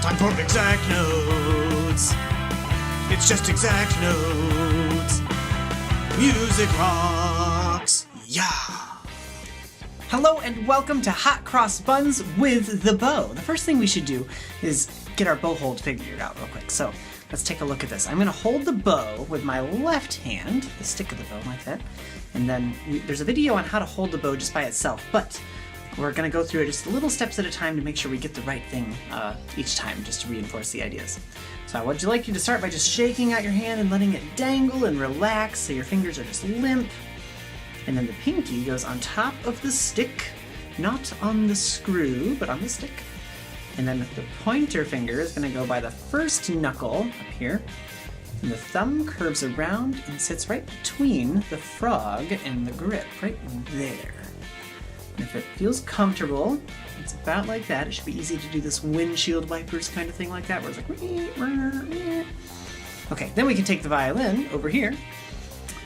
Time for exact notes. It's just exact notes. Music rocks. Yeah. Hello and welcome to Hot Cross Buns with the bow. The first thing we should do is get our bow hold figured out real quick. So let's take a look at this. I'm going to hold the bow with my left hand, the stick of the bow like that, and then there's a video on how to hold the bow just by itself, but we're going to go through it just little steps at a time to make sure we get the right thing each time, just to reinforce the ideas. So would you like you to start by just shaking out your hand and letting it dangle and relax so your fingers are just limp. And then the pinky goes on top of the stick, not on the screw, but on the stick. And then the pointer finger is going to go by the first knuckle up here. And the thumb curves around and sits right between the frog and the grip, right there. And if it feels comfortable, it's about like that. It should be easy to do this windshield wipers kind of thing like that, where it's like... Okay, then we can take the violin over here.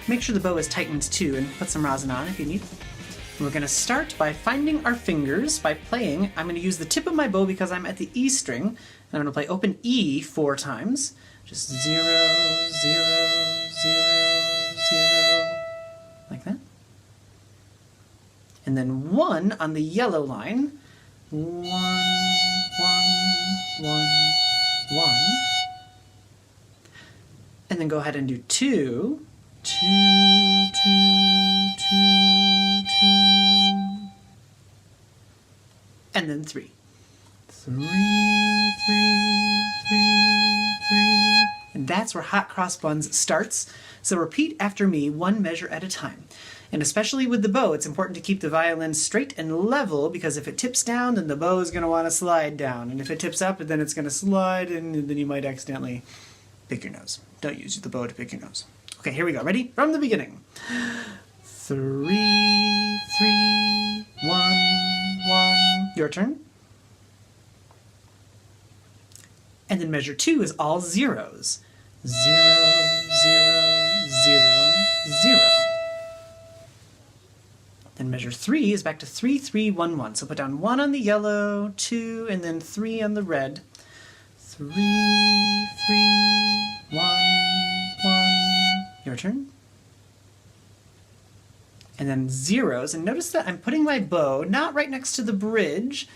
Make sure the bow is tightened too, and put some rosin on if you need. And we're going to start by finding our fingers by playing. I'm going to use the tip of my bow because I'm at the E string, and I'm going to play open E 4 times. Just 0, 0, 0, 0, like that. And then 1 on the yellow line. 1, 1, 1, 1. And then go ahead and do 2, 2, 2, 2, 2. And then 3. 3, 3, 3, 3. And that's where Hot Cross Buns starts. So repeat after me, 1 measure at a time. And especially with the bow, it's important to keep the violin straight and level, because if it tips down, then the bow is going to want to slide down. And if it tips up, then it's going to slide, and then you might accidentally pick your nose. Don't use the bow to pick your nose. Okay, here we go. Ready? From the beginning. 3, 3, 1, 1. Your turn. And then measure 2 is all zeros. 0, 0, 0, 0. Then measure 3 is back to 3, 3, 1, 1. So put down 1 on the yellow, 2, and then 3 on the red. 3, 3, 1, 1. Your turn. And then zeros. And notice that I'm putting my bow not right next to the bridge,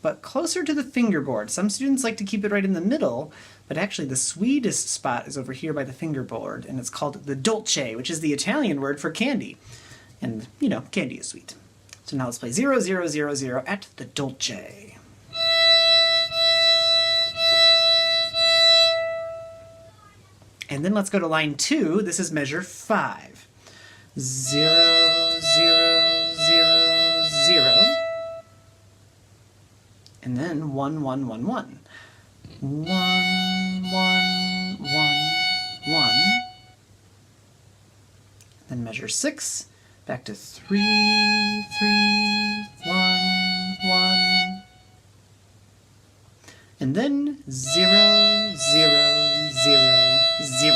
but closer to the fingerboard. Some students like to keep it right in the middle, but actually the sweetest spot is over here by the fingerboard, and it's called the dolce, which is the Italian word for candy. And, you know, candy is sweet. So now let's play 0, 0, 0, 0 at the dolce. And then let's go to line 2. This is measure 5. 0, 0, 0, 0. And then 1, 1, 1, 1. 1, 1, 1, 1. Then measure 6. Back to 3, 3, 1, 1. And then 0, 0, 0, 0.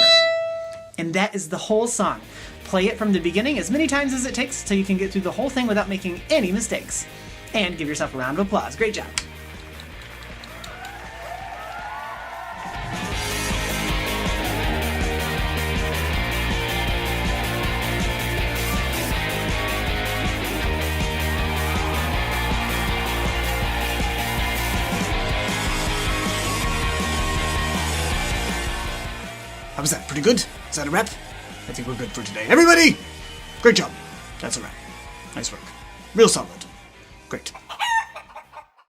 And that is the whole song. Play it from the beginning as many times as it takes till you can get through the whole thing without making any mistakes. And give yourself a round of applause. Great job. How was that? Pretty good? Is that a wrap? I think we're good for today. Everybody! Great job. That's a wrap. Nice work. Real solid. Great.